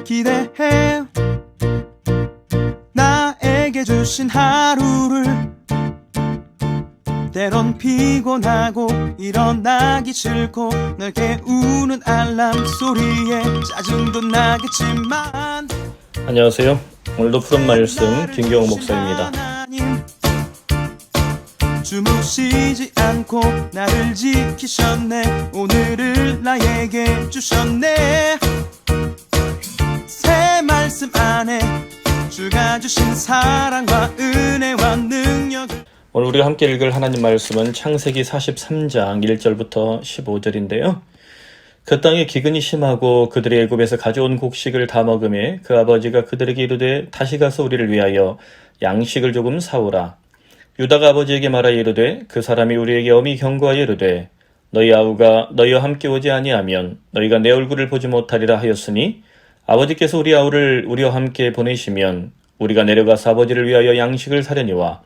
기대해 나에게 주신 하루를 때론 피곤하고 일어나기 싫고 널 깨우는 알람 소리에 짜증도 나겠지만 안녕하세요. 오늘도 푸른 말씀 김경호 목사입니다. 주무시지 않고 나를 지키셨네. 오늘을 나에게 주셨네. 새 말씀 안에 주가 주신 사랑과 은혜와 능력을. 오늘 우리가 함께 읽을 하나님 말씀은 창세기 43장 1절부터 15절인데요. 그 땅에 기근이 심하고 그들이 애굽에서 가져온 곡식을 다 먹음에 그 아버지가 그들에게 이르되 다시 가서 우리를 위하여 양식을 조금 사오라. 유다가 아버지에게 말하여 이르되 그 사람이 우리에게 엄히 경고하여 이르되 너희 아우가 너희와 함께 오지 아니하면 너희가 내 얼굴을 보지 못하리라 하였으니 아버지께서 우리 아우를 우리와 함께 보내시면 우리가 내려가서 아버지를 위하여 양식을 사려니와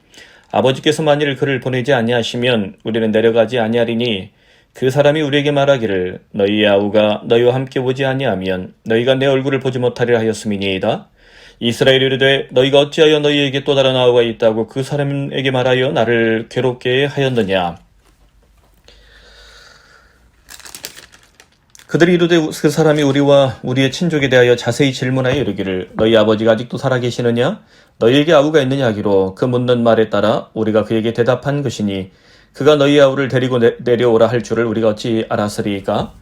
아버지께서 만일 그를 보내지 아니하시면 우리는 내려가지 아니하리니 그 사람이 우리에게 말하기를 너희 아우가 너희와 함께 오지 아니하면 너희가 내 얼굴을 보지 못하리라 하였음이니이다. 이스라엘이 이르되 너희가 어찌하여 너희에게 또 다른 아우가 있다고 그 사람에게 말하여 나를 괴롭게 하였느냐. 그들이 이르되 그 사람이 우리와 우리의 친족에 대하여 자세히 질문하여 이르기를 너희 아버지가 아직도 살아계시느냐? 너희에게 아우가 있느냐 하기로 그 묻는 말에 따라 우리가 그에게 대답한 것이니 그가 너희 아우를 데리고 내려오라 할 줄을 우리가 어찌 알았으리까?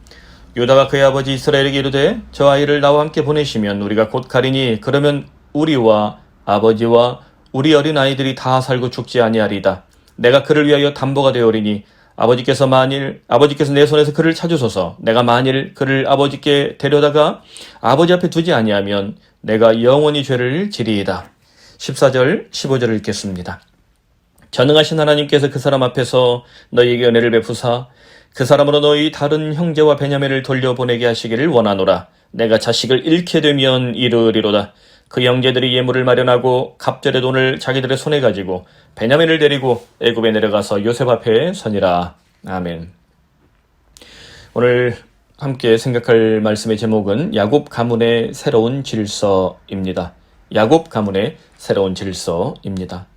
유다가 그의 아버지 이스라엘에게 이르되 저 아이를 나와 함께 보내시면 우리가 곧 가리니 그러면 우리와 아버지와 우리 어린 아이들이 다 살고 죽지 아니하리이다. 내가 그를 위하여 담보가 되오리니 아버지께서 내 손에서 그를 찾으소서. 내가 만일 그를 아버지께 데려다가 아버지 앞에 두지 아니하면 내가 영원히 죄를 지리이다. 14절 15절을 읽겠습니다. 전능하신 하나님께서 그 사람 앞에서 너희에게 은혜를 베푸사 그 사람으로 너희 다른 형제와 베냐민을 돌려보내게 하시기를 원하노라. 내가 자식을 잃게 되면 이르리로다. 그 형제들이 예물을 마련하고 갑절의 돈을 자기들의 손에 가지고 베냐민을 데리고 애굽에 내려가서 요셉 앞에 서니라. 아멘. 오늘 함께 생각할 말씀의 제목은 야곱 가문의 새로운 질서입니다. 야곱 가문의 새로운 질서입니다.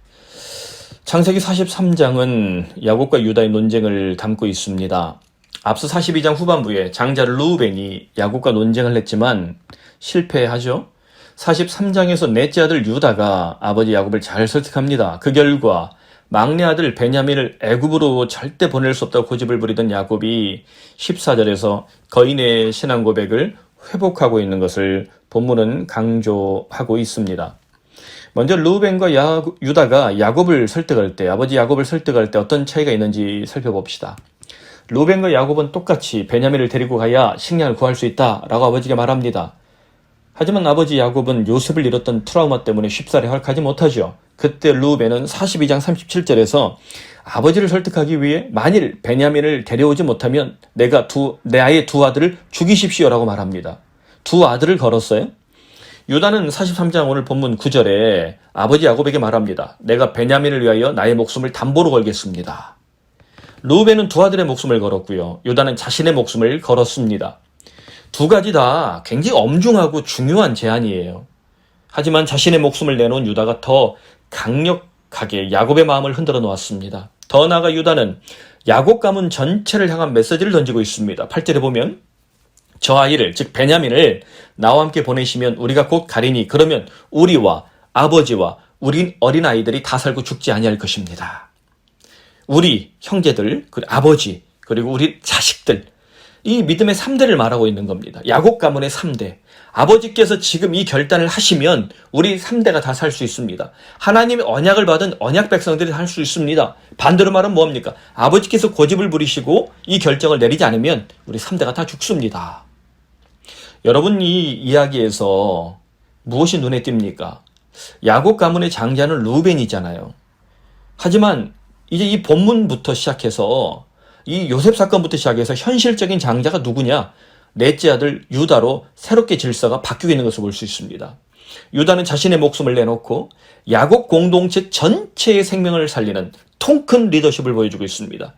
창세기 43장은 야곱과 유다의 논쟁을 담고 있습니다. 앞서 42장 후반부에 장자 르우벤이 야곱과 논쟁을 했지만 실패하죠. 43장에서 넷째 아들 유다가 아버지 야곱을 잘 설득합니다. 그 결과 막내 아들 베냐민을 애굽으로 절대 보낼 수 없다고 고집을 부리던 야곱이 14절에서 거인의 신앙 고백을 회복하고 있는 것을 본문은 강조하고 있습니다. 먼저 르우벤과 유다가 야곱을 설득할 때, 아버지 야곱을 설득할 때 어떤 차이가 있는지 살펴봅시다. 르우벤과 야곱은 똑같이 베냐민을 데리고 가야 식량을 구할 수 있다라고 아버지가 말합니다. 하지만 아버지 야곱은 요셉을 잃었던 트라우마 때문에 쉽사리 허락하지 못하죠. 그때 르우벤은 42장 37절에서 아버지를 설득하기 위해 만일 베냐민을 데려오지 못하면 내 아이의 두 아들을 죽이십시오라고 말합니다. 두 아들을 걸었어요. 유다는 43장 오늘 본문 9절에 아버지 야곱에게 말합니다. 내가 베냐민을 위하여 나의 목숨을 담보로 걸겠습니다. 르우벤은 두 아들의 목숨을 걸었고요. 유다는 자신의 목숨을 걸었습니다. 두 가지 다 굉장히 엄중하고 중요한 제안이에요. 하지만 자신의 목숨을 내놓은 유다가 더 강력하게 야곱의 마음을 흔들어 놓았습니다. 더 나아가 유다는 야곱 가문 전체를 향한 메시지를 던지고 있습니다. 8절에 보면 저 아이를 즉 베냐민을 나와 함께 보내시면 우리가 곧 가리니 그러면 우리와 아버지와 우리 어린 아이들이 다 살고 죽지 아니할 것입니다. 우리 형제들, 그리고 아버지, 그리고 우리 자식들, 이 믿음의 3대를 말하고 있는 겁니다. 야곱 가문의 3대. 아버지께서 지금 이 결단을 하시면 우리 3대가 다 살 수 있습니다. 하나님의 언약을 받은 언약 백성들이 살 수 있습니다. 반대로 말하면 뭐합니까? 아버지께서 고집을 부리시고 이 결정을 내리지 않으면 우리 3대가 다 죽습니다. 여러분, 이 이야기에서 무엇이 눈에 띕니까? 야곱 가문의 장자는 르우벤이잖아요. 하지만 이제 이 본문부터 시작해서 이 요셉 사건부터 시작해서 현실적인 장자가 누구냐? 넷째 아들 유다로 새롭게 질서가 바뀌고 있는 것을 볼 수 있습니다. 유다는 자신의 목숨을 내놓고 야곱 공동체 전체의 생명을 살리는 통 큰 리더십을 보여주고 있습니다.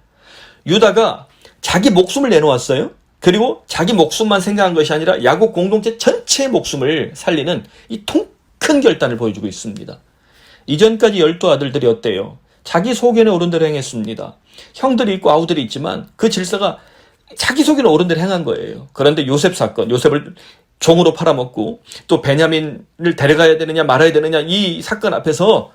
유다가 자기 목숨을 내놓았어요. 그리고 자기 목숨만 생각한 것이 아니라 야곱 공동체 전체의 목숨을 살리는 이 큰 결단을 보여주고 있습니다. 이전까지 12아들들이 어때요? 자기 소견에 오른 대로 행했습니다. 형들이 있고 아우들이 있지만 그 질서가 자기 소견에 오른 대로 행한 거예요. 그런데 요셉 사건, 요셉을 종으로 팔아먹고 또 베냐민을 데려가야 되느냐 말아야 되느냐 이 사건 앞에서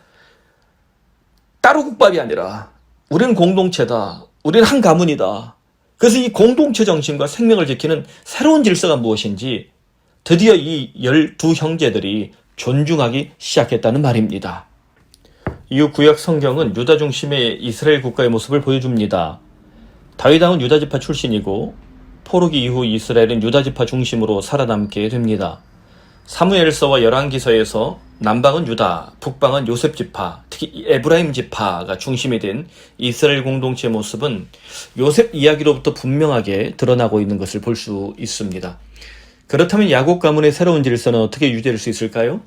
따로 국밥이 아니라 우리는 공동체다. 우리는 한 가문이다. 그래서 이 공동체 정신과 생명을 지키는 새로운 질서가 무엇인지 드디어 이 12형제들이 존중하기 시작했다는 말입니다. 이후 구약 성경은 유다 중심의 이스라엘 국가의 모습을 보여줍니다. 다윗 왕은 유다 지파 출신이고 포로기 이후 이스라엘은 유다 지파 중심으로 살아남게 됩니다. 사무엘서와 열왕기서에서 남방은 유다, 북방은 요셉 지파, 특히 에브라임 지파가 중심이 된 이스라엘 공동체의 모습은 요셉 이야기로부터 분명하게 드러나고 있는 것을 볼 수 있습니다. 그렇다면 야곱 가문의 새로운 질서는 어떻게 유지될 수 있을까요?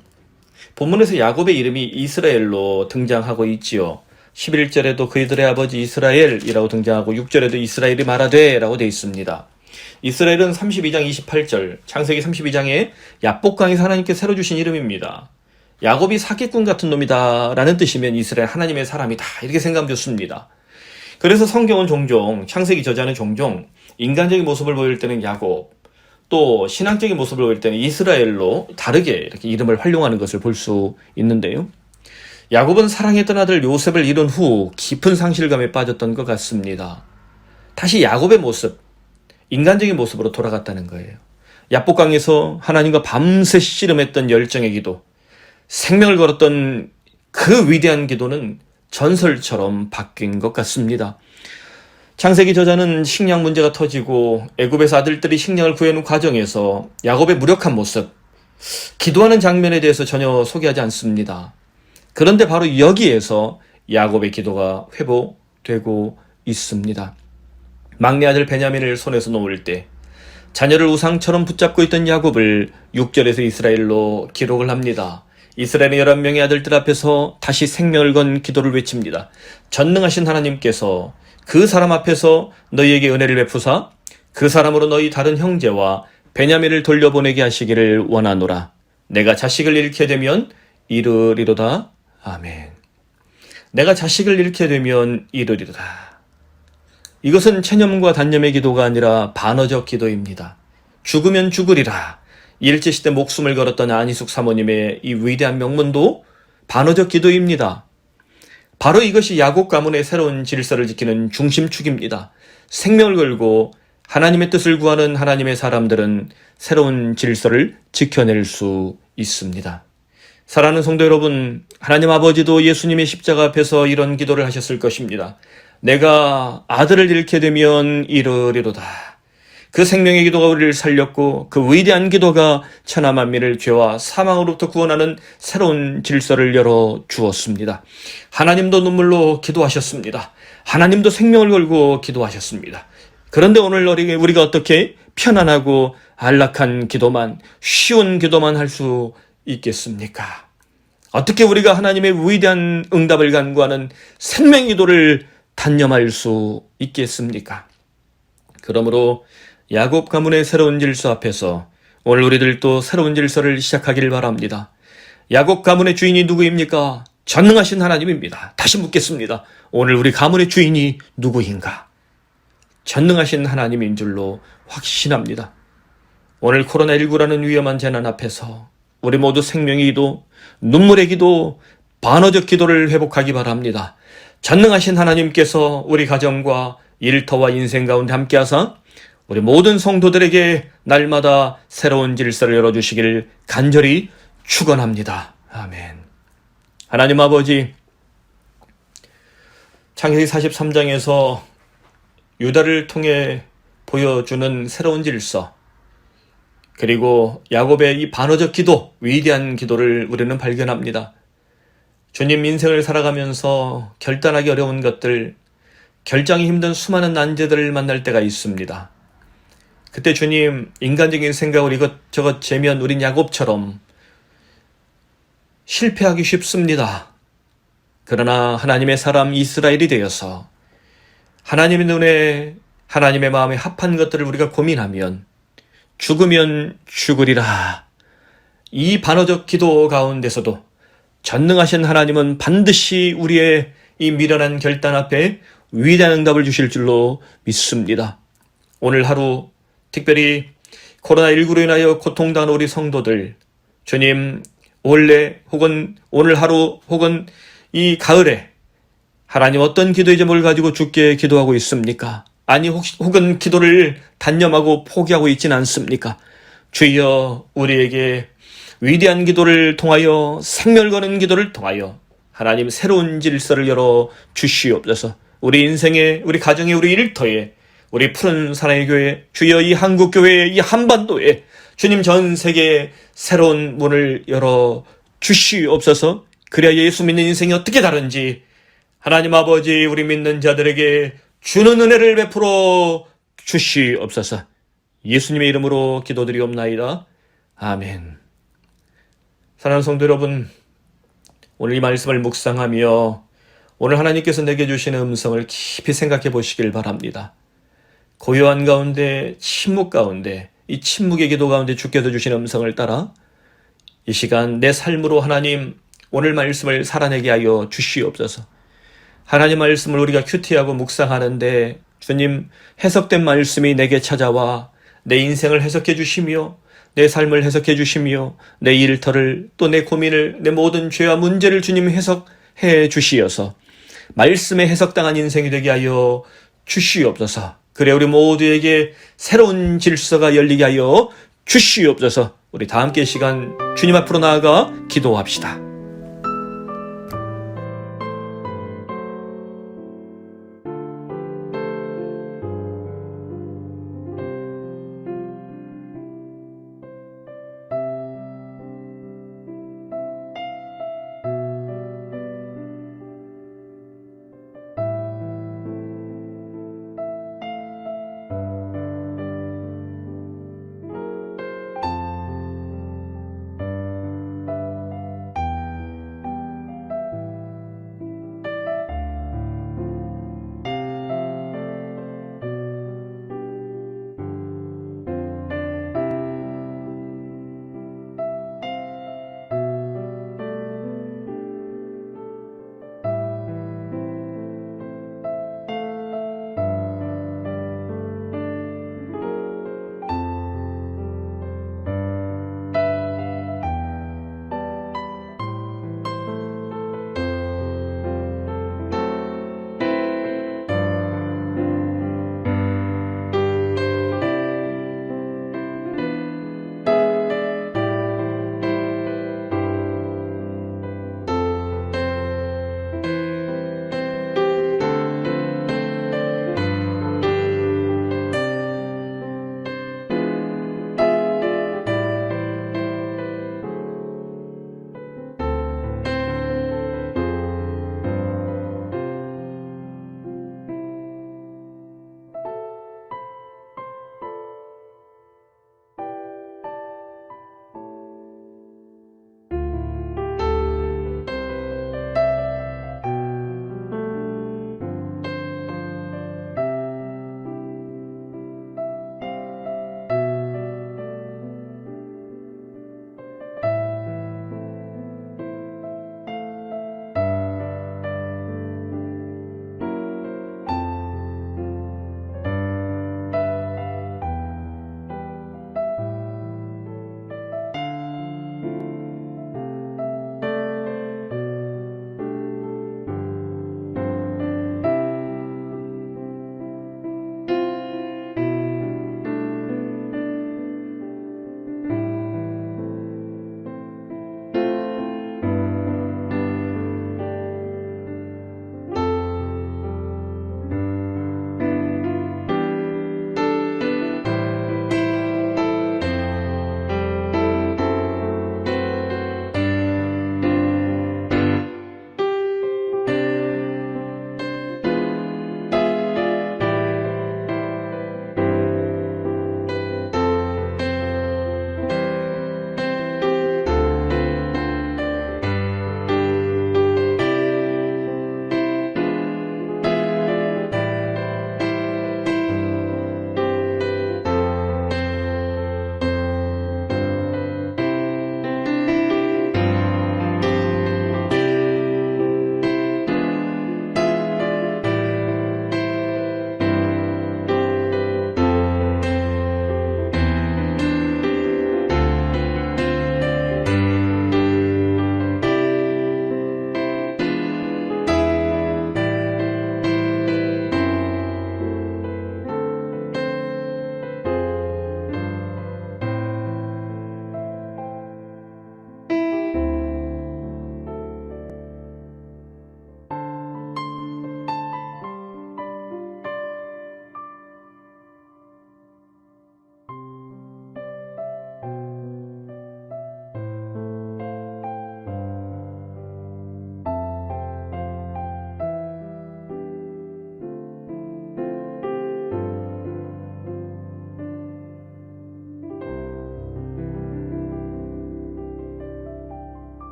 본문에서 야곱의 이름이 이스라엘로 등장하고 있지요. 11절에도 그들의 아버지 이스라엘이라고 등장하고 6절에도 이스라엘이 말하되 라고 되어 있습니다. 이스라엘은 32장 28절, 창세기 32장에 야복강에서 하나님께 새로 주신 이름입니다. 야곱이 사기꾼 같은 놈이다 라는 뜻이면 이스라엘 하나님의 사람이다 이렇게 생각하면 좋습니다. 그래서 성경은 종종, 창세기 저자는 종종 인간적인 모습을 보일 때는 야곱, 또 신앙적인 모습을 보일 때는 이스라엘로 다르게 이렇게 이름을 활용하는 것을 볼 수 있는데요. 야곱은 사랑했던 아들 요셉을 잃은 후 깊은 상실감에 빠졌던 것 같습니다. 다시 야곱의 모습, 인간적인 모습으로 돌아갔다는 거예요. 야복강에서 하나님과 밤새 씨름했던 열정의 기도, 생명을 걸었던 그 위대한 기도는 전설처럼 바뀐 것 같습니다. 창세기 저자는 식량 문제가 터지고 애굽에서 아들들이 식량을 구해오는 과정에서 야곱의 무력한 모습, 기도하는 장면에 대해서 전혀 소개하지 않습니다. 그런데 바로 여기에서 야곱의 기도가 회복되고 있습니다. 막내 아들 베냐민을 손에서 놓을 때 자녀를 우상처럼 붙잡고 있던 야곱을 6절에서 이스라엘로 기록을 합니다. 이스라엘의 11명의 아들들 앞에서 다시 생명을 건 기도를 외칩니다. 전능하신 하나님께서 그 사람 앞에서 너희에게 은혜를 베푸사 그 사람으로 너희 다른 형제와 베냐민을 돌려보내게 하시기를 원하노라. 내가 자식을 잃게 되면 이르리로다. 아멘. 내가 자식을 잃게 되면 이르리로다. 이것은 체념과 단념의 기도가 아니라 반어적 기도입니다. 죽으면 죽으리라. 일제시대 목숨을 걸었던 안희숙 사모님의 이 위대한 명문도 반어적 기도입니다. 바로 이것이 야곱 가문의 새로운 질서를 지키는 중심축입니다. 생명을 걸고 하나님의 뜻을 구하는 하나님의 사람들은 새로운 질서를 지켜낼 수 있습니다. 사랑하는 성도 여러분, 하나님 아버지도 예수님의 십자가 앞에서 이런 기도를 하셨을 것입니다. 내가 아들을 잃게 되면 이르리로다. 그 생명의 기도가 우리를 살렸고 그 위대한 기도가 천하 만민을 죄와 사망으로부터 구원하는 새로운 질서를 열어주었습니다. 하나님도 눈물로 기도하셨습니다. 하나님도 생명을 걸고 기도하셨습니다. 그런데 오늘 우리가 어떻게 편안하고 안락한 기도만, 쉬운 기도만 할 수 있겠습니까? 어떻게 우리가 하나님의 위대한 응답을 간구하는 생명의 기도를 단념할 수 있겠습니까? 그러므로 야곱 가문의 새로운 질서 앞에서 오늘 우리들도 새로운 질서를 시작하기를 바랍니다. 야곱 가문의 주인이 누구입니까? 전능하신 하나님입니다. 다시 묻겠습니다. 오늘 우리 가문의 주인이 누구인가? 전능하신 하나님인 줄로 확신합니다. 오늘 코로나19라는 위험한 재난 앞에서 우리 모두 생명의 기도, 눈물의 기도, 반어적 기도를 회복하기 바랍니다. 전능하신 하나님께서 우리 가정과 일터와 인생 가운데 함께하사 우리 모든 성도들에게 날마다 새로운 질서를 열어주시기를 간절히 축원합니다. 아멘. 하나님 아버지, 창세기 43장에서 유다를 통해 보여주는 새로운 질서, 그리고 야곱의 이 반어적 기도, 위대한 기도를 우리는 발견합니다. 주님, 인생을 살아가면서 결단하기 어려운 것들, 결정이 힘든 수많은 난제들을 만날 때가 있습니다. 그때 주님, 인간적인 생각을 이것저것 재면 우린 야곱처럼 실패하기 쉽습니다. 그러나 하나님의 사람 이스라엘이 되어서 하나님의 눈에 하나님의 마음에 합한 것들을 우리가 고민하면 죽으면 죽으리라. 이 반어적 기도 가운데서도 전능하신 하나님은 반드시 우리의 이 미련한 결단 앞에 위대한 응답을 주실 줄로 믿습니다. 오늘 하루 특별히 코로나19로 인하여 고통당하는 우리 성도들, 주님 원래 혹은 오늘 하루 혹은 이 가을에 하나님 어떤 기도의 제목을 가지고 주께 기도하고 있습니까? 아니 혹은 기도를 단념하고 포기하고 있지는 않습니까? 주여 우리에게 위대한 기도를 통하여 생명을 거는 기도를 통하여 하나님 새로운 질서를 열어 주시옵소서. 우리 인생에 우리 가정에 우리 일터에 우리 푸른 사랑의 교회 주여 이 한국교회 이 한반도에 주님 전 세계에 새로운 문을 열어 주시옵소서. 그래야 예수 믿는 인생이 어떻게 다른지 하나님 아버지 우리 믿는 자들에게 주는 은혜를 베풀어 주시옵소서. 예수님의 이름으로 기도드리옵나이다. 아멘. 사랑하는 성도 여러분, 오늘 이 말씀을 묵상하며 오늘 하나님께서 내게 주시는 음성을 깊이 생각해 보시길 바랍니다. 고요한 가운데 침묵 가운데 이 침묵의 기도 가운데 주께서 주신 음성을 따라 이 시간 내 삶으로 하나님 오늘 말씀을 살아내게 하여 주시옵소서. 하나님 말씀을 우리가 큐티하고 묵상하는데 주님 해석된 말씀이 내게 찾아와 내 인생을 해석해 주시며 내 삶을 해석해 주시며 내 일터를 또 내 고민을 내 모든 죄와 문제를 주님 해석해 주시어서 말씀에 해석당한 인생이 되게 하여 주시옵소서. 그래 우리 모두에게 새로운 질서가 열리게 하여 주시옵소서. 우리 다 함께 시간 주님 앞으로 나아가 기도합시다.